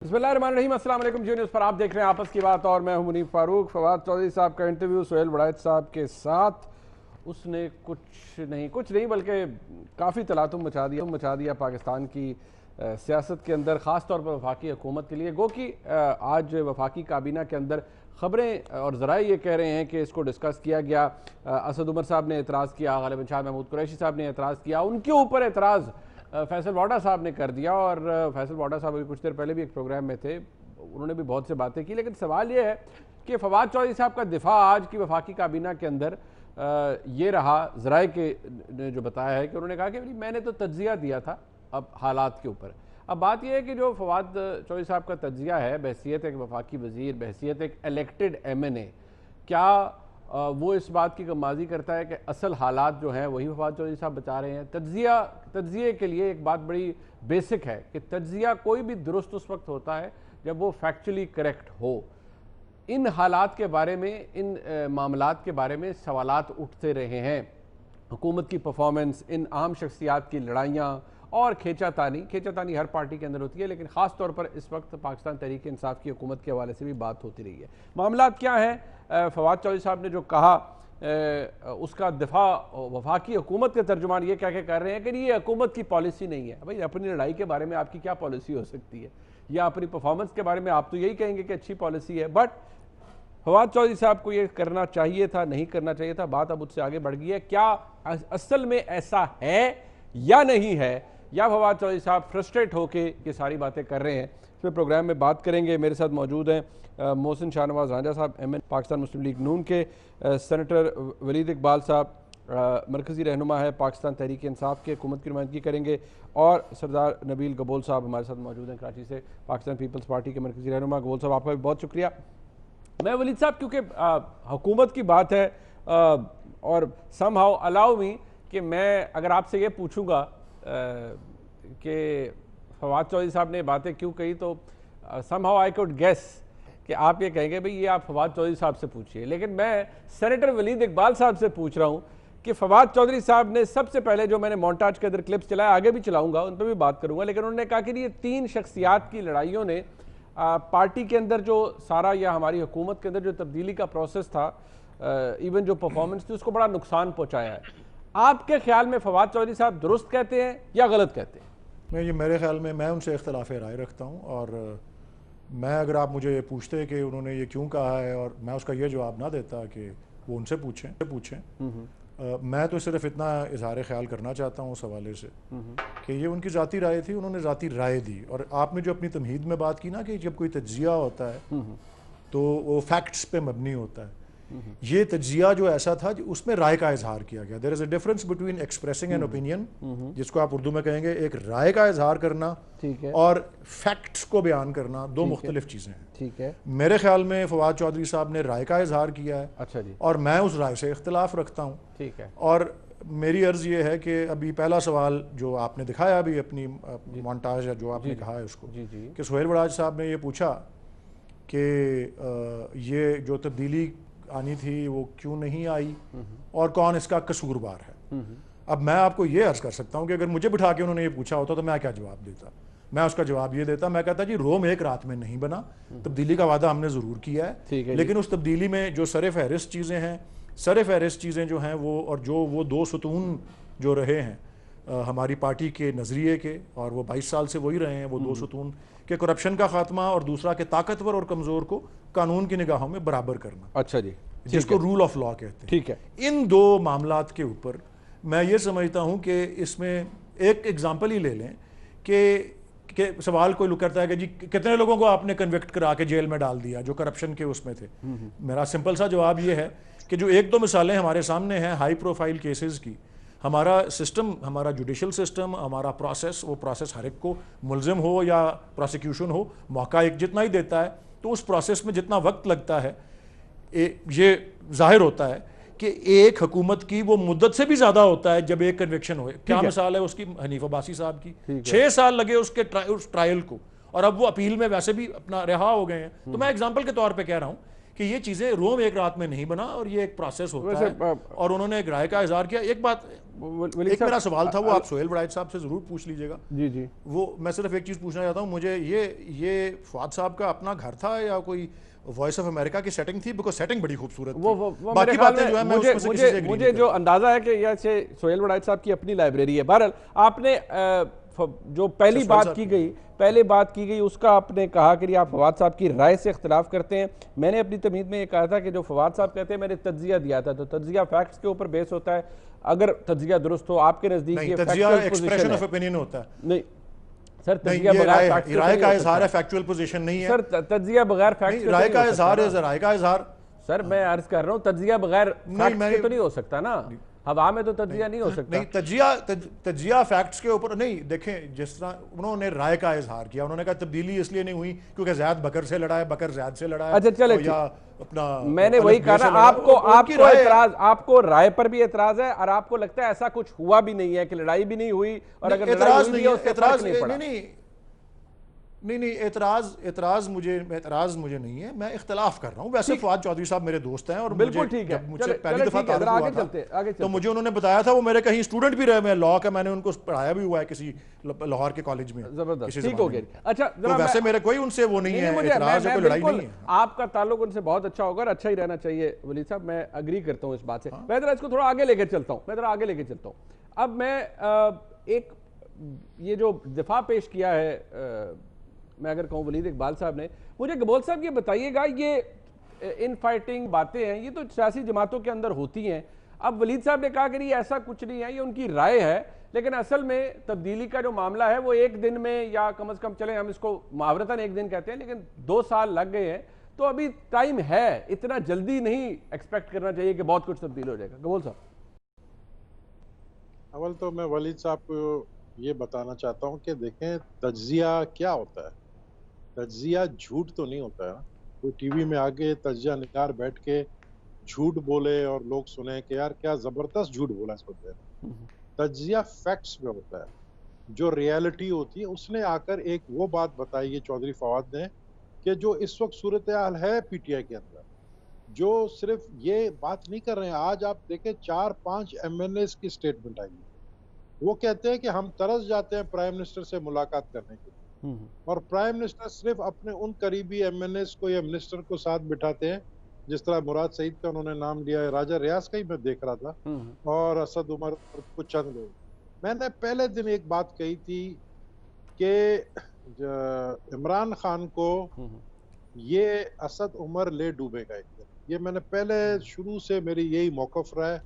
बिस्मिल्लाहिर्रहमानिर्रहीम, अस्सलाम वालेकुम। जी न्यूज़ पर आप देख रहे हैं आपस की बात और मैं हूं मुनीफ फारूक। फवाद चौधरी साहब का इंटरव्यू सोहेल वड़ाइच साहब के साथ, उसने कुछ नहीं बल्कि काफ़ी तलातुम मचा दिया पाकिस्तान की सियासत के अंदर, ख़ास तौर पर वफाकी हुकूमत के लिए। गो कि आज वफाकी काबीना के अंदर ख़बरें और ज़राए ये कह रहे हैं कि इसको डिस्कस किया गया। असद उमर साहब ने एतराज़ किया, गालिबन शाह महमूद कुरैशी साहब ने एतराज़ किया, उनके ऊपर एतराज़ फैसल वाडा साहब ने कर दिया। और फैसल वाडा साहब अभी कुछ देर पहले भी एक प्रोग्राम में थे, उन्होंने भी बहुत से बातें की। लेकिन सवाल ये है कि फवाद चौधरी साहब का दिफा आज की वफाकी काबीना के अंदर ये रहा, ज़राए के ने जो बताया है कि उन्होंने कहा कि मैंने तो तज्जिया दिया था अब हालात के ऊपर। अब बात यह है कि जो फवाद चौधरी साहब का तज्जिया है बहसीत एक वफाकी वज़ीर, बहसीत एक इलेक्टेड MNA, क्या वो इस बात की गमाजी करता है कि असल हालात जो हैं वही फवाद चौधरी साहब बता रहे हैं? तज्जिए के लिए एक बात बड़ी बेसिक है कि तज्जिया कोई भी दुरुस्त उस वक्त होता है जब वो फैक्चुअली करेक्ट हो। इन हालात के बारे में, इन मामलात के बारे में सवालात उठते रहे हैं। हुकूमत की परफॉर्मेंस, इन अहम शख्सियात की लड़ाइयाँ और खेचातानी हर पार्टी के अंदर होती है, लेकिन ख़ास तौर पर इस वक्त पाकिस्तान तहरीक इंसाफ की हुकूमत के हवाले से भी बात होती रही है। मामलात क्या हैं? फवाद चौधरी साहब ने जो कहा उसका दिफा वफाकी हुकूमत के तर्जुमान ये क्या कर रहे हैं कि ये हुकूमत की पॉलिसी नहीं है। भाई, अपनी लड़ाई के बारे में आपकी क्या पॉलिसी हो सकती है, या अपनी परफॉर्मेंस के बारे में आप तो यही कहेंगे कि अच्छी पॉलिसी है। बट फवाद चौधरी साहब को ये करना चाहिए था, नहीं करना चाहिए था, बात अब उससे आगे बढ़ गई है। क्या असल में ऐसा है या नहीं है, या फवाद चौधरी साहब फ्रस्ट्रेट होके ये सारी बातें कर रहे हैं? फिर प्रोग्राम में बात करेंगे। मेरे साथ मौजूद हैं मोहसिन शाहनवाज रांझा साहब, MN पाकिस्तान मुस्लिम लीग नून के, सेनेटर वलीद इकबाल साहब मरकज़ी रहनुमा है पाकिस्तान तहरीक इंसाफ के, हुकूमत की नुमाइंदगी करेंगे, और सरदार नबील गबोल साहब हमारे साथ मौजूद हैं कराची से, पाकिस्तान पीपल्स पार्टी के मरकज़ी रहनुमा। गबोल साहब, आपका भी बहुत शुक्रिया। मैं वलीद साहब, क्योंकि हुकूमत की बात है और सम हाउ अलाउ मी कि मैं अगर आपसे ये पूछूंगा कि फवाद चौधरी साहब ने बातें क्यों कही, तो somehow I could guess कि आप ये कहेंगे भाई ये आप फवाद चौधरी साहब से पूछिए। लेकिन मैं सेनेटर वलीद इकबाल साहब से पूछ रहा हूँ कि फवाद चौधरी साहब ने सबसे पहले, जो मैंने मोन्टाज के अंदर क्लिप्स चलाया, आगे भी चलाऊंगा, उन पर भी बात करूंगा, लेकिन उन्होंने कहा कि ये तीन शख्सियात की लड़ाइयों ने पार्टी के अंदर जो सारा, या हमारी हुकूमत के अंदर जो तब्दीली का प्रोसेस था, इवन जो परफॉर्मेंस थी, उसको बड़ा नुकसान पहुँचाया है। आपके ख्याल में फवाद चौधरी साहब दुरुस्त कहते हैं या गलत कहते हैं? ये मेरे ख्याल में, मैं उनसे इख्तलाफ राय रखता हूँ, और मैं, अगर आप मुझे ये पूछते कि उन्होंने ये क्यों कहा है, और मैं उसका ये जवाब ना देता कि वो उनसे पूछें मैं तो सिर्फ इतना इजहार ख्याल करना चाहता हूँ उस हवाले से कि ये उनकी ज़ाती राय थी, उन्होंने ज़ाती राय दी। और आपने जो अपनी तमहीद में बात की ना कि जब कोई तज्जिया होता है तो वो फैक्ट्स पे मबनी होता है, ये तज्जिया जो ऐसा था उसमें राय का इजहार किया गया। There is a difference between expressing an opinion, जिसको आप उर्दू में कहेंगे एक राय का इजहार करना, और फैक्ट्स को बयान करना, दो मुख्तलिफ चीजें हैं। ठीक है, मेरे ख्याल में फवाद चौधरी साहब ने राय का इजहार किया है। अच्छा जी, और मैं उस राय से इख्तलाफ रखता हूँ। ठीक है, और मेरी अर्ज ये है कि अभी पहला सवाल जो आपने दिखाया, अभी अपनी मोन्टाज है जो आपने कहा है उसको, कि सोहेल वड़ाइच साहब ने ये पूछा कि ये जो तब्दीली आनी थी वो क्यों नहीं आई और कौन इसका कसूरवार है। अब मैं आपको ये अर्ज कर सकता हूँ कि अगर मुझे बिठा के उन्होंने ये पूछा होता तो मैं क्या जवाब देता? मैं उसका जवाब ये देता, मैं कहता जी रोम एक रात में नहीं बना, तब्दीली का वादा हमने ज़रूर किया है, लेकिन उस तब्दीली में जो सर फहरिस्त चीज़ें हैं, सर फहरिस्त चीज़ें जो हैं वो, और जो वो दो सतून जो रहे हैं हमारी पार्टी के नज़रिए के, और वो 22 साल से वही रहे हैं, वो दो सतून के, करप्शन का खात्मा, और दूसरा के ताकतवर और कमज़ोर को कानून की निगाहों में बराबर करना, अच्छा जी, जिसको रूल ऑफ लॉ कहते हैं। ठीक है, इन दो मामलात के ऊपर मैं ये समझता हूँ कि इसमें एक एग्जाम्पल ही ले लें कि सवाल कोई लोग करता है कि जी कितने लोगों को आपने कन्विक्ट करा के जेल में डाल दिया जो करप्शन के उसमें थे। मेरा सिंपल सा जवाब ये है कि जो एक दो मिसालें हमारे सामने हैं हाई प्रोफाइल केसेस की, हमारा सिस्टम, हमारा जुडिशल सिस्टम, हमारा प्रोसेस, वो प्रोसेस हर एक को, मुलजिम हो या प्रोसिक्यूशन हो, मौका एक जितना ही देता है, तो उस प्रोसेस में जितना वक्त लगता है ये जाहिर होता है कि एक हुकूमत की वो मुद्दत से भी ज्यादा होता है जब एक कन्विक्शन हो। क्या मिसाल है उसकी, हनीफ अब्बासी साहब की, 6 साल लगे उसके उस ट्रायल को, और अब वो अपील में वैसे भी अपना रिहा हो गए हैं। तो मैं एग्जांपल के तौर पे कह रहा हूं कि ये चीज़ें रोम एक रात में नहीं बना और ये एक प्रोसेस होता वैसे, है और उन्होंने एक राय का इजहार किया। एक बात, एक मेरा सवाल था, वो आप सोहेल बड़ाइच साहब से ज़रूर पूछ लीजिएगा। जी जी, वो मैं सिर्फ एक चीज़ पूछना चाहता हूँ, मुझे ये फवाद साहब का अपना घर था या कोई वॉइस ऑफ अमेरिका की सेटिंग थी? बिकॉज सेटिंग बड़ी खूबसूरत थी। वो बाकी बातें जो है मैं उसमें से किसी से agree मुझे नहीं जो करता। अंदाजा है कि यह सोहेल बड़ाइच साहब की अपनी लाइब्रेरी है। बहरहाल आपने जो पहली सोहेल बात साहब की गई, पहले बात की गई उसका आपने कहा कि आप फवाद साहब की राय से इख्तिलाफ करते हैं। मैंने अपनी तमीद में ये कहा था कि जो फवाद साहब कहते हैं मैंने तज्जिया दिया था, तो तज्जिया फैक्ट्स के ऊपर बेस होता है। अगर तज्जिया दुरुस्त हो आपके नजदीक, नहीं, ये तज्जिया factual एक्सप्रेशन position ऑफ है। ओपिनियन होता है। नहीं सर, नहीं, तज्जिया ये बगैर facts के राय नहीं का हो इजहार सकता। है, फैक्चुअल पोजीशन नहीं है। सर तज्जिया बगैर फैक्ट्स नहीं, के राय तो का नहीं हो सकता इजहार ना। है, राय का इजहार। सर मैं अर्ज कर रहा हूँ तज्जिया बगैर फैक्ट्स मैं के तो नहीं हो सकता ना। हवा में तो तज्जिया नहीं हो सकता। नहीं, तज्जिया फैक्ट्स के ऊपर नहीं। देखें, जिस तरह उन्होंने राय का इजहार किया, उन्होंने कहा तब्दीली इसलिए नहीं हुई क्योंकि ज़ैद बकर से लड़ा है, बकर ज़ैद से लड़ा है। अच्छा चले, या अपना मैंने वही कहा ना, आपको एतराज, आपको राय पर भी एतराज है और आपको लगता है ऐसा कुछ हुआ भी नहीं है कि लड़ाई भी नहीं हुई, और अगर लड़ाई हुई भी है उससे फर्क नहीं पड़ा। नहीं, एतराज मुझे नहीं है। मैं इख्तलाफ कर रहा हूँ। वैसे फवाद चौधरी साहब मेरे दोस्त हैं और बिल्कुल ठीक है। जब मुझसे पहली दफा तारुफ हुआ था तो मुझे उन्होंने बताया था, वो मेरे कहीं स्टूडेंट भी रहे, मैं लॉ का मैंने उनको पढ़ाया भी हुआ है किसी लाहौर के कॉलेज में। जबरदस्त, ठीक हो गया। अच्छा, तो वैसे मेरे कोई उनसे वो नहीं है, एतराज है, कोई लड़ाई नहीं है। आपका ताल्लुक उनसे बहुत अच्छा होगा और अच्छा ही रहना चाहिए वलीद साहब, मैं अग्री करता हूँ इस बात से। मैं जरा इसको थोड़ा आगे लेकर चलता हूँ। अब मैं एक ये जो दिफा पेश किया है, मैं अगर कहूँ वलीद इकबाल साहब ने, मुझे गबोल साहब ये बताइएगा, ये इन फाइटिंग बातें हैं, ये तो सियासी जमातों के अंदर होती हैं। अब वलीद साहब ने कहा कि ये ऐसा कुछ नहीं है, ये उनकी राय है, लेकिन असल में तब्दीली का जो मामला है वो एक दिन में, या कम से कम चले हम इसको मुहावरतन एक दिन कहते हैं, लेकिन 2 साल लग गए हैं, तो अभी टाइम है, इतना जल्दी नहीं एक्सपेक्ट करना चाहिए कि बहुत कुछ तब्दील हो जाएगा। गबोल साहब। अव्वल तो मैं वलीद साहब को ये बताना चाहता हूँ कि देखें, तज्जिया क्या होता है। तज्जिया झूठ तो नहीं होता है। कोई टीवी में आगे तज्जिया निगार बैठ के झूठ बोले और लोग सुने कि यार क्या जबरदस्त झूठ बोला इस बंदे ने। तज्जिया फैक्ट्स में होता है, जो रियलिटी होती है। उसने आकर एक वो बात बताई है चौधरी फवाद ने कि जो इस वक्त सूरत हाल है पीटीआई के अंदर, जो सिर्फ ये बात नहीं कर रहे हैं। आज आप देखें 4-5 एमएनएस की स्टेटमेंट आई है, वो कहते हैं कि हम तरस जाते हैं प्राइम मिनिस्टर से मुलाकात करने के लिए, और प्राइम मिनिस्टर सिर्फ अपने उन करीबी एमएनएस को या मिनिस्टर को साथ बिठाते हैं, जिस तरह मुराद सईद का उन्होंने नाम लिया है, राजा रियाज का ही मैं देख रहा था, और असद उमर और कुछ चंद लोग। मैंने पहले दिन एक बात कही थी कि इमरान खान को ये असद उमर ले डूबेगा एक दिन। ये मैंने पहले शुरू से मेरी यही मौकफ रहा है।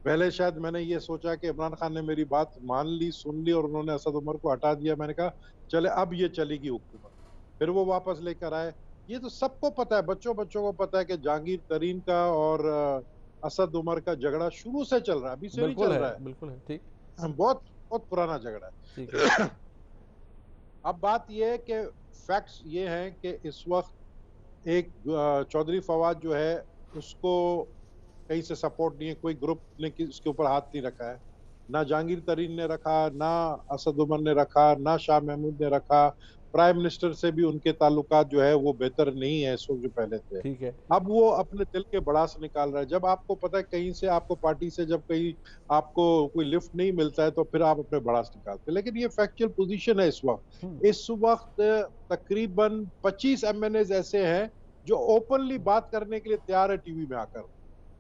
पहले शायद मैंने ये सोचा कि इमरान खान ने मेरी बात मान ली, सुन ली और उन्होंने असद उमर को हटा दिया। मैंने कहा चले अब ये चलेगी हुकूमत, फिर वो वापस लेकर आए। ये तो सबको पता है, बच्चों को पता है कि जहांगीर तरीन का और असद उमर का झगड़ा शुरू से चल रहा है, अभी से नहीं चल रहा है। बिल्कुल है, ठीक, बहुत बहुत पुराना झगड़ा है। अब बात ये है कि फैक्ट्स ये हैं कि इस वक्त एक चौधरी फवाद जो है उसको कहीं से सपोर्ट नहीं है, कोई ग्रुप ने उसके ऊपर हाथ नहीं रखा है, ना जहांगीर तरीन ने रखा, ना असद उमर ने रखा, ना शाह महमूद ने रखा। प्राइम मिनिस्टर से भी उनके ताल्लुकात जो है वो बेहतर नहीं है इस वक्त जो पहले थे। ठीक है। अब वो अपने दिल के भड़ास निकाल रहा है। जब आपको पता है कहीं से आपको पार्टी से जब कहीं आपको कोई लिफ्ट नहीं मिलता है तो फिर आप अपने भड़ास निकालते हैं। लेकिन ये फैक्चुअल पोजीशन है इस वक्त। इस वक्त तकरीबन 25 एमएनएज ऐसे हैं जो ओपनली बात करने के लिए तैयार है टीवी में आकर,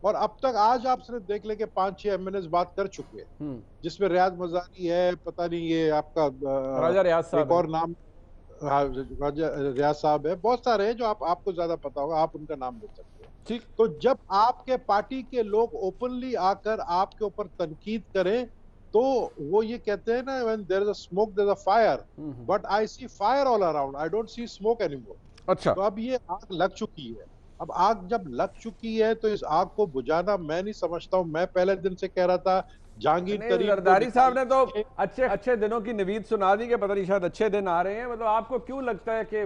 और अब तक आज आप सिर्फ देख लें कि 5-6 एमएनएस बात कर चुके हैं, जिसमें रियाज मजारी है, पता नहीं ये आपका राजा रियाज साहब, एक और नाम राजा रियाज साहब है, बहुत सारे हैं जो आपको ज्यादा पता होगा, आप उनका नाम ले सकते हैं। ठीक। तो जब आपके पार्टी के लोग ओपनली आकर आपके ऊपर तनकीद करें तो वो ये कहते हैं ना, when there is a smoke there is a fire, but I see fire all around, I don't see smoke anymore. अच्छा, तो अब ये आग लग चुकी है। अब आग जब लग चुकी है तो इस आग को बुझाना मैं नहीं समझता हूं। मैं पहले दिन से कह रहा था जहांगीर तरीन जरदारी साहब ने तो अच्छे दिनों की नवीद सुना दी कि पता नहीं शायद अच्छे दिन आ रहे हैं। मतलब आपको क्यों लगता है कि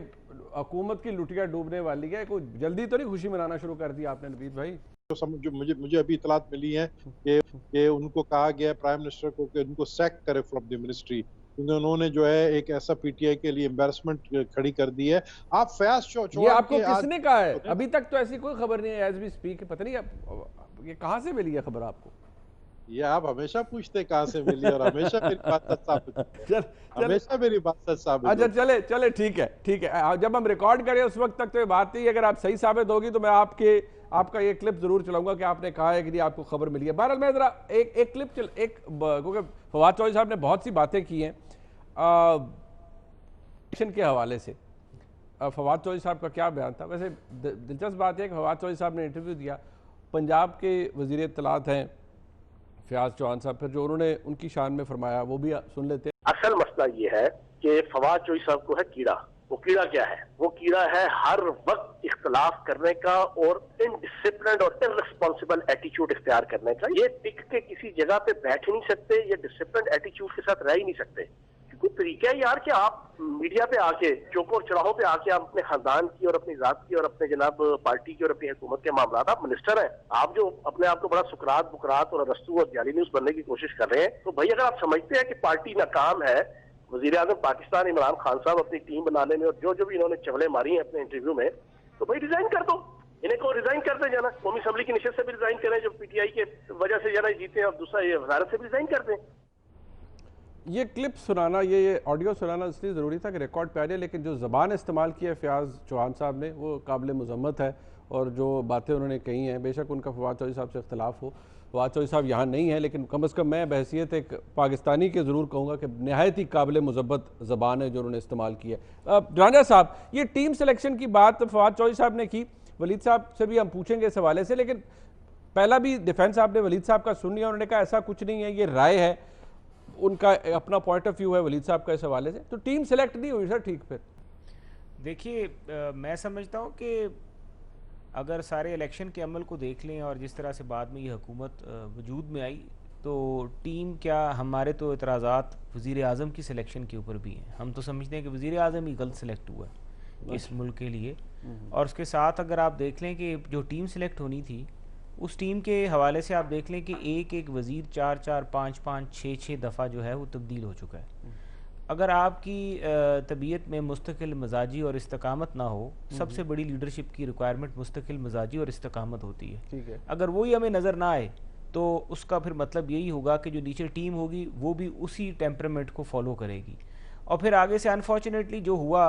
हुकूमत की लुटिया डूबने वाली है? कोई जल्दी तो नहीं खुशी मनाना शुरू कर दिया आपने नवीद भाई? जो मुझे अभी इतलात मिली है कि उनको कहा गया है प्राइम मिनिस्टर को कि उनको सैक करे फ्रॉम द मिनिस्ट्री, क्योंकि उन्होंने जो है एक ऐसा पीटीआई के लिए एम्बैरसमेंट खड़ी कर दी है। आप फयाज ये चौहान आपको के आज किसने कहा है? अभी तक तो ऐसी कोई खबर नहीं है एज वी स्पीक, पता नहीं ये कहां से मिली है खबर आपको? ये आप हमेशा पूछते कहाँ से मिली और हमेशा मेरी बात सच साबित होती है। चल हमेशा मेरी बात सच साबित अच्छा, होती है। चले चले, ठीक है ठीक है। जब हम रिकॉर्ड करें उस वक्त तक तो ये बात नहीं, अगर आप सही साबित होगी तो मैं आपका ये क्लिप जरूर चलाऊंगा कि आपने कहा है कि नहीं आपको खबर मिली है। बहरहाल मैं जरा एक क्लिप क्योंकि फवाद चौधरी साहब ने बहुत सी बातें की हैं इलेक्शन के हवाले से। फवाद चौधरी साहब का क्या बयान था? वैसे दिलचस्प बात है कि फवाद चौधरी साहब ने इंटरव्यू दिया, पंजाब के वजीर इत्तलात हैं फयाज चौहान साहब, फिर जो उन्होंने उनकी शान में फरमाया वो भी सुन लेते हैं। असल मसला ये है कि फवाद चौधरी साहब को है कीड़ा। वो कीड़ा क्या है? वो कीड़ा है हर वक्त इख्तलाफ करने का और इनडिसिप्लिन्ड और इररिस्पॉन्सिबल एटीट्यूड इख्तियार करने का। ये टिक के किसी जगह पे बैठ ही नहीं सकते, ये डिसिप्लिन्ड एटीट्यूड के साथ रह ही नहीं सकते। क्योंकि तरीका है यार कि आप मीडिया पे आके, चौकों और चौराहों पे आके आप अपने खानदान की और अपनी जात की और अपने जनाब पार्टी की और अपनी हुकूमत के मामला, आप मिनिस्टर हैं, आप जो अपने आप को बड़ा सुकरात बुकरात और रस्तू और जाली न्यूज बनने की कोशिश कर रहे हैं, तो भाई अगर आप समझते हैं कि पार्टी नाकाम है, वजीर आजम पाकिस्तान इमरान खान साहब अपनी टीम बनाने में और जो भी इन्होंने चवले मारी हैं अपने इंटरव्यू में, तो भाई रिजाइन कर दो। इन्हें को रिजाइन कर दें, जाना कौमी असम्बली की नशस्त से भी रिजाइन करें जो पीटीआई के वजह से जाना जीते हैं, और दूसरा ये वजारत से भी रिजाइन कर दें। ये क्लिप सुनाना, ये ऑडियो सुनाना इसलिए ज़रूरी था कि रिकॉर्ड पे आ जाए, लेकिन जो ज़बान इस्तेमाल की है फयाज चौहान साहब ने वो काबिल मज़म्मत है, और जो बातें उन्होंने कही हैं, बेशक उनका फवाद चौधरी साहब से इख्तलाफ हो, फवाद चौधरी साहब यहाँ नहीं है, लेकिन कम अज़ कम मैं बहसीत एक पाकिस्तानी के ज़रूर कहूँगा कि नहायत ही काबिल मज़म्मत ज़बान है जो उन्होंने इस्तेमाल की है। रांझा साहब, ये टीम सिलेक्शन की बात फवाद चौधरी साहब ने की, वलीद साहब से भी हम पूछेंगे इस हवाले से, लेकिन पहला भी डिफेंस साहब ने वलीद साहब का सुन लिया, उन्होंने कहा ऐसा कुछ नहीं है, ये राय है, उनका अपना पॉइंट ऑफ व्यू है वलीद साहब का इस हवाले से। तो टीम सेलेक्ट नहीं हुई सर, ठीक। फिर देखिए, मैं समझता हूँ कि अगर सारे इलेक्शन के अमल को देख लें और जिस तरह से बाद में ये हुकूमत वजूद में आई, तो टीम क्या, हमारे तो एतराज़ात वज़ीर आज़म की सिलेक्शन के ऊपर भी हैं। हम तो समझते हैं कि वज़ीर आज़म ही गलत सेलेक्ट हुआ है इस मुल्क के लिए, और उसके साथ अगर आप देख लें कि जो टीम सेलेक्ट होनी थी, उस टीम के हवाले से आप देख लें कि एक वज़ीर 4-4, 5-5, 6-6 दफ़ा जो है वो तब्दील हो चुका है। अगर आपकी तबीयत में मुस्तकिल मजाजी और इस्तकामत ना हो, सबसे बड़ी लीडरशिप की रिक्वायरमेंट मुस्तकिल मजाजी और इस्तकामत होती है। ठीक है, अगर वही हमें नज़र ना आए तो उसका फिर मतलब यही होगा कि जो नीचे टीम होगी वो भी उसी टेम्परामेंट को फॉलो करेगी। और फिर आगे से अनफॉर्चुनेटली जो हुआ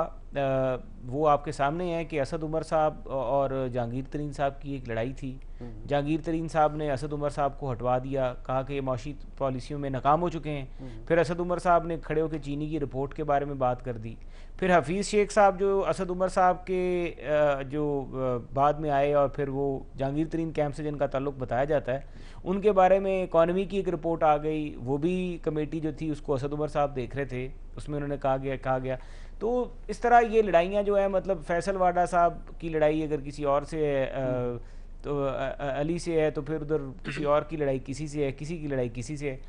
वो आपके सामने है कि असद उमर साहब और जहांगीर तरीन साहब की एक लड़ाई थी। जहांगीर तरीन साहब ने असद उमर साहब को हटवा दिया, कहा कि ये माशी पॉलिसियों में नाकाम हो चुके हैं। फिर असद उमर साहब ने खड़े होकर चीनी की रिपोर्ट के बारे में बात कर दी। फिर हफीज़ शेख साहब जो असद उमर साहब के जो बाद में आए और फिर वो जहांगीर तरीन कैंप से जिनका ताल्लुक़ बताया जाता है, उनके बारे में इकॉनमी की एक रिपोर्ट आ गई। वो भी कमेटी जो थी उसको असद उमर साहब देख रहे थे, उसमें उन्होंने कहा गया। तो इस तरह ये लड़ाइयाँ जो है, मतलब फैसल वाडा साहब की लड़ाई अगर किसी और से है तो अली से है, तो फिर उधर किसी और की लड़ाई किसी से है, किसी की लड़ाई किसी से है।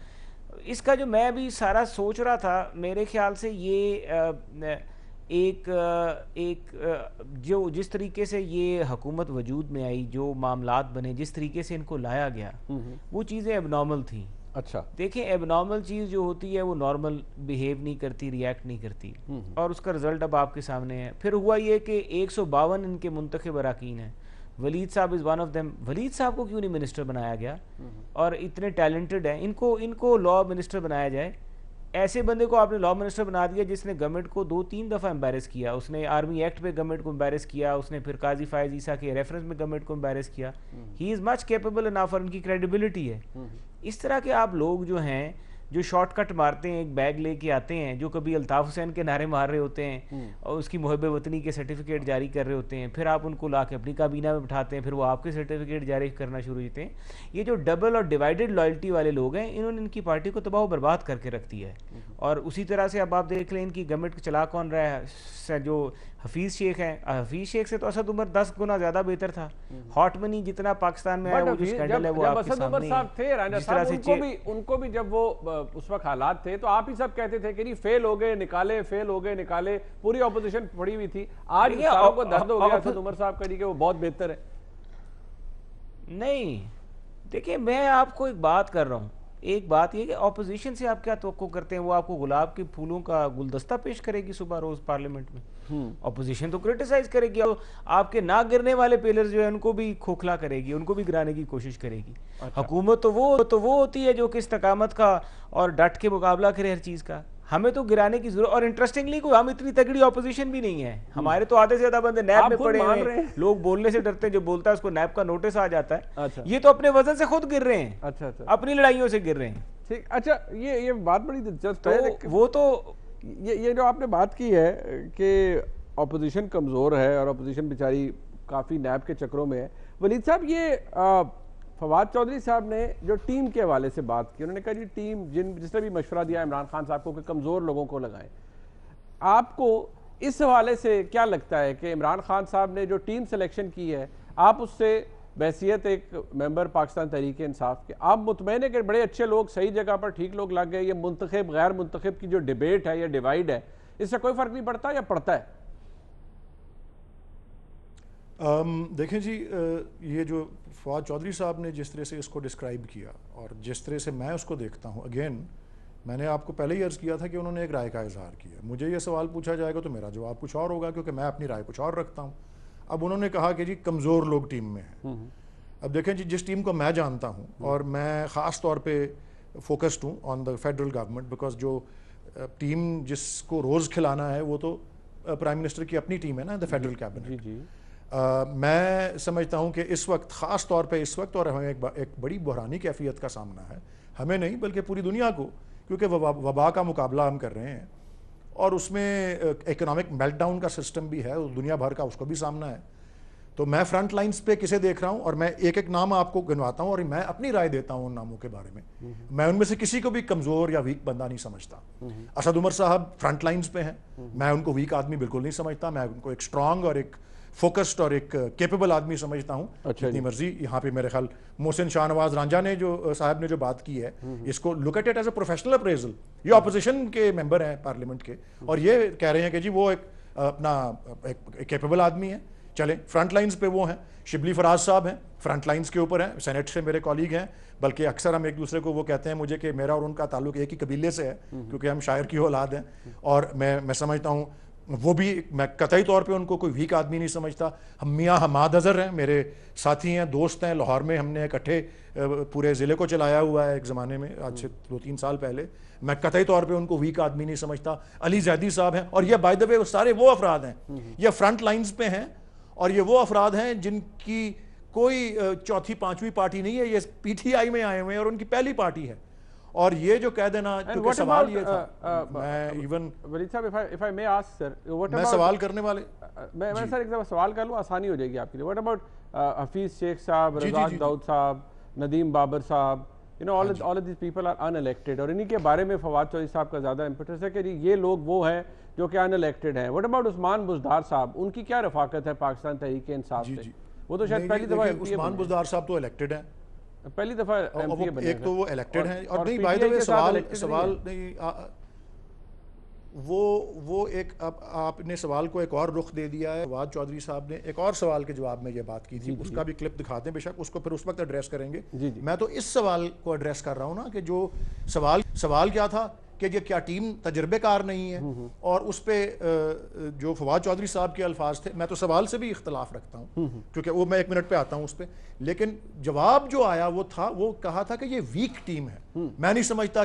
इसका जो मैं भी सारा सोच रहा था, मेरे ख्याल से ये जो जिस तरीके से ये हुकूमत वजूद में आई, जो मामलात बने, जिस तरीके से इनको लाया गया, वो चीज़ें एबनॉर्मल थी। अच्छा, देखें, एबनॉर्मल चीज़ जो होती है वो नॉर्मल बिहेव नहीं करती, रिएक्ट नहीं करती, और उसका रिजल्ट अब आपके सामने है। फिर हुआ ये कि 152 इनके मुंतखब अरकान हैं, Waleed sahab is one of them. Waleed sahab को क्यों नहीं मिनिस्टर बनाया गया? और इतने टैलेंटेड हैं, इनको लॉ मिनिस्टर बनाया जाए। ऐसे बंदे को आपने लॉ मिनिस्टर बना दिया जिसने गवर्नमेंट को 2-3 दफ़ा एम्बेरस किया। उसने आर्मी एक्ट पे गवर्नमेंट को एम्बेरस किया, उसने फिर काजी फायज ईसा के रेफरेंस में गवर्नमेंट को एम्बेरस किया। He is much capable enough, और उनकी क्रेडिबिलिटी है। इस तरह के आप लोग जो हैं, जो शॉर्टकट मारते हैं, एक बैग लेके आते हैं, जो कभी अल्ताफ़ हुसैन के नारे मार रहे होते हैं और उसकी मुहब्बे वतनी के सर्टिफिकेट जारी कर रहे होते हैं, फिर आप उनको ला के अपनी काबीना में बिठाते हैं, फिर वो आपके सर्टिफिकेट जारी करना शुरू होते हैं। ये जो डबल और डिवाइडेड लॉयल्टी वाले लोग हैं, इन्होंने इनकी पार्टी को तबाह बर्बाद करके रख दिया है। और उसी तरह से अब आप देख लें इनकी गवर्नमेंट चला कौन रहा है, जो हफीज़ शेख हैं। हफीज़ शेख से तो असद उमर 10 गुना ज़्यादा बेहतर था। हॉट मनी जितना पाकिस्तान में है, वो जो स्कैंडल है वो आपके सामने है। जिस तरह से उनको भी जब वो उस वक्त हालात थे तो आप ही सब कहते थे कि नहीं फेल हो गए निकाले, फेल हो गए निकाले, पूरी ऑपोजिशन पड़ी हुई थी। आज सारों को दर्द हो गया असद उमर साहब का कि वो बहुत बेहतर है। नहीं, देखिए, मैं आपको एक बात कर रहा हूँ, एक बात ये कि ऑपोजिशन से आप क्या तवक्को करते हैं? वो आपको गुलाब के फूलों का गुलदस्ता पेश करेगी सुबह रोज पार्लियामेंट में? ऑपोजिशन तो क्रिटिसाइज करेगी, आपके ना गिरने वाले पिलर जो है उनको भी खोखला करेगी, उनको भी गिराने की कोशिश करेगी। अच्छा। हुकूमत तो वो होती है जो कि इस्तकामत का और डट के मुकाबला करे हर चीज़ का। हमें तो गिराने की जरूरत, और इंटरेस्टिंगली कोई हम इतनी तगड़ी ऑपोजिशन भी नहीं है। हमारे तो आधे से ज्यादा बंदे नैब में पड़े हैं, लोग बोलने से डरते हैं, जो बोलता है उसको नैब का नोटिस आ जाता है। अच्छा। ये तो अपने वजन से खुद गिर रहे हैं। अच्छा अच्छा, अपनी लड़ाइयों से गिर रहे हैं। ठीक। अच्छा, ये बात बड़ी दिलचस्प तो है। वो तो ये जो आपने बात की है कि ऑपोजिशन कमज़ोर है और ऑपोजिशन बेचारी काफ़ी नैब के चक्रों में है। वलीद साहब, ये फवाद चौधरी साहब ने जो टीम के हवाले से बात की, उन्होंने कहा जी टीम जिसने भी मशवरा दिया इमरान खान साहब को कि कमज़ोर लोगों को लगाएं, आपको इस हवाले से क्या लगता है कि इमरान खान साहब ने जो टीम सिलेक्शन की है, आप उससे बहसियत एक मेंबर पाकिस्तान तहरीक इंसाफ के आप मुतमईन है कि बड़े अच्छे लोग सही जगह पर ठीक लोग लग गए? ये मुंतखब गैर मुंतखब की जो डिबेट है या डिवाइड है, इससे कोई फ़र्क नहीं पड़ता या पड़ता है? देखें जी, ये जो फवाद चौधरी साहब ने जिस तरह से इसको डिस्क्राइब किया और जिस तरह से मैं उसको देखता हूँ, अगेन मैंने आपको पहले ही अर्ज़ किया था कि उन्होंने एक राय का इजहार किया। मुझे ये सवाल पूछा जाएगा तो मेरा जवाब कुछ और होगा, क्योंकि मैं अपनी राय कुछ और रखता हूँ। अब उन्होंने कहा कि जी कमज़ोर लोग टीम में हैं। अब देखें जी, जिस टीम को मैं जानता हूँ और मैं ख़ास तौर पर फोकस्ड हूँ on the federal government, because जो टीम जिसको रोज़ खिलाना है वो तो प्राइम मिनिस्टर की अपनी टीम है ना, द फेडरल कैबिनेट। जी। मैं समझता हूँ कि इस वक्त, ख़ास तौर पे इस वक्त, और हमें एक बड़ी बहरानी कैफियत का सामना है, हमें नहीं बल्कि पूरी दुनिया को, क्योंकि वबा का मुकाबला हम कर रहे हैं और उसमें इकोनॉमिक मेल्टडाउन का सिस्टम भी है, दुनिया भर का उसको भी सामना है। तो मैं फ्रंट लाइन्स पे किसे देख रहा हूँ और मैं एक एक नाम आपको गिनवाता हूँ और मैं अपनी राय देता हूँ उन नामों के बारे में। मैं उनमें से किसी को भी कमज़ोर या वीक बंदा नहीं समझता। असद उमर साहब फ्रंट लाइन्स पे हैं, मैं उनको वीक आदमी बिल्कुल नहीं समझता। मैं उनको एक स्ट्रॉन्ग और एक फोकस्ड और एक केपेबल आदमी समझता हूँ। अच्छा, जितनी मर्जी यहाँ पे मेरे ख्याल मोहसिन शाहनवाज रांझा ने जो साहब ने जो बात की है, इसको look at it as a professional appraisal. ये ऑपोजिशन के मेंबर हैं पार्लियामेंट के और ये कह रहे हैं कि जी वो एक अपना एक केपेबल आदमी है। चलें, फ्रंट लाइन्स पे वो हैं। शिबली फराज साहब हैं, फ्रंट लाइन्स के ऊपर हैं, सेनेट से मेरे कॉलीग हैं, बल्कि अक्सर हम एक दूसरे को वो कहते हैं मुझे कि मेरा और उनका ताल्लुक एक ही कबीले से है, क्योंकि हम शायर की औलाद हैं। और मैं समझता हूँ वो भी, मैं कतई तौर पे उनको कोई वीक आदमी नहीं समझता। हम मियाँ हमाद अज़हर हैं, मेरे साथी हैं, दोस्त हैं। लाहौर में हमने इकट्ठे पूरे ज़िले को चलाया हुआ है एक ज़माने में, आज से 2-3 साल पहले। मैं कतई तौर पे उनको वीक आदमी नहीं समझता। अली जैदी साहब हैं, और ये बाय द वे वो सारे वो अफराद हैं, ये फ्रंट लाइन्स पे हैं और ये वो अफराद हैं जिनकी कोई चौथी पाँचवीं पार्टी नहीं है। ये PTI में आए हुए हैं और उनकी पहली पार्टी है। और ये जो कह देना, क्योंकि सवाल ये था, मैं इवन वलीद साहब, if I may ask sir, मैं सवाल करने वाले, मैं सर एक दफा सवाल कर लूँ, आसानी हो जाएगी आपके लिए। व्हाट अबाउट हफीज शेख साहब, रज़ाक दाऊद साहब, Nadeem Babar sahab, all of this people are unelected, और इन्हीं के बारे में फवाद चौधरी साहब का ज़्यादा इंपॉर्टेंस है कि ये लोग वो हैं जो कि अनइलेक्टेड हैं। व्हाट अबाउट उस्मान बुज़दार साहब, उनकी क्या रफाकत है पाकिस्तान तहरीक इंसाफ से? वो तो शायद पहली दफ़ा उस्मान बुज़दार साहब तो इलेक्टेड हैं, पहली दफ़ा एक तो वो इलेक्टेड हैं। और नहीं, बाय द वे सवाल नहीं, वो एक, अब आपने सवाल को एक और रुख दे दिया है। फवाद चौधरी साहब ने एक और सवाल के जवाब में ये बात की थी, उसका भी क्लिप दिखाते हैं, बेशक उसको फिर उस वक्त एड्रेस करेंगे। मैं तो इस सवाल को एड्रेस कर रहा हूँ ना, कि जो सवाल क्या था कि ये क्या टीम तजर्बेकार नहीं है, और उस पर जो फवाद चौधरी साहब के अल्फाज थे, मैं तो सवाल से भी इख्तलाफ रखता हूँ, क्योंकि वो मैं 1 मिनट पे आता हूँ उस पर। लेकिन जवाब जो आया वो कहा था कि ये वीक टीम है। मैं नहीं समझता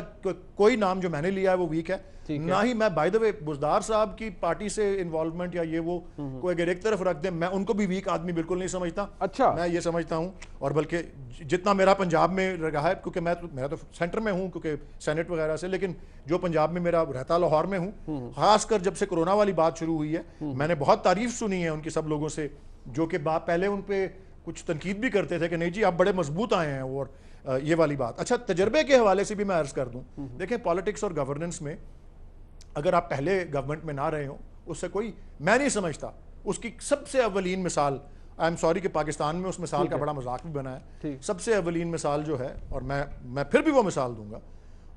कोई नाम जो मैंने लिया है वो वीक है, ना ही मैं, बाय द वे, बुज़दार साहब की पार्टी से इन्वॉल्वमेंट या ये वो को अगर एक तरफ रख दें, मैं उनको भी वीक आदमी बिल्कुल नहीं समझता। अच्छा, मैं ये समझता हूँ, और बल्कि जितना मेरा पंजाब में रहा है, क्योंकि मेरा तो सेंटर में हूँ, क्योंकि सेनेट वगैरह से, लेकिन जो पंजाब में मेरा रहता, लाहौर में हूँ, खासकर जब से कोरोना वाली बात शुरू हुई है, मैंने बहुत तारीफ सुनी है उनकी सब लोगों से, जो कि पहले उन पर कुछ तनकीद भी करते थे कि नहीं जी आप बड़े मजबूत आए हैं, और ये वाली बात। अच्छा, तजर्बे के हवाले से भी मैं अर्ज कर दूं, देखें पॉलिटिक्स और गवर्नेंस में अगर आप पहले गवर्नमेंट में ना रहे हो, उससे कोई, मैं नहीं समझता, उसकी सबसे अवलीन मिसाल, आई एम सॉरी कि पाकिस्तान में उस मिसाल का बड़ा मजाक भी बना है, सबसे अवलीन मिसाल जो है, और मैं फिर भी वो मिसाल दूंगा,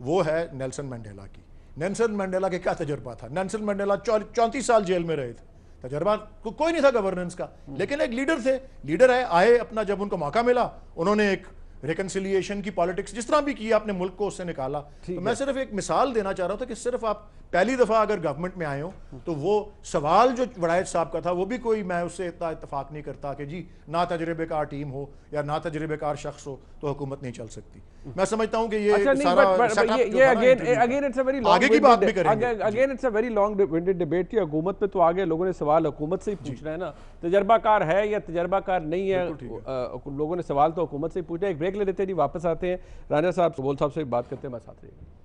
वो है नेल्सन मंडेला की। नेल्सन मंडेला के क्या तजर्बा था? नेल्सन मंडेला 34 साल जेल में रहे थे, तजर्बा कोई नहीं था गवर्नेंस का, लेकिन एक लीडर थे, लीडर आए अपना, जब उनको मौका मिला उन्होंने एक रिकन्सिलिएशन की पॉलिटिक्स जिस तरह भी की आपने मुल्क को उससे निकाला। तो मैं सिर्फ एक मिसाल देना चाह रहा था कि सिर्फ आप पहली दफ़ा अगर गवर्नमेंट में आए हो तो वो सवाल जो वड़ायत साहब का था वो भी कोई मैं उससे इतना इत्तेफाक नहीं करता कि जी ना तजर्बेकार टीम हो या ना तजर्बेकार शख्स हो तो हुकूमत नहीं चल सकती। मैं समझता हूँ कि ये आगे की बात भी करेंगे। Again it's a very long winded debate की हुकूमत पे तो आगे लोगों ने सवाल हुकूमत से ही पूछ रहे हैं ना, तजर्बाकार है या तजर्बाकार नहीं है, लोगों ने सवाल तो हुकूमत से ही पूछा। एक ब्रेक ले लेते हैं जी, वापस आते हैं। राजा साहब बोल साहब से बात करते हैं, बस साथ रहिएगा।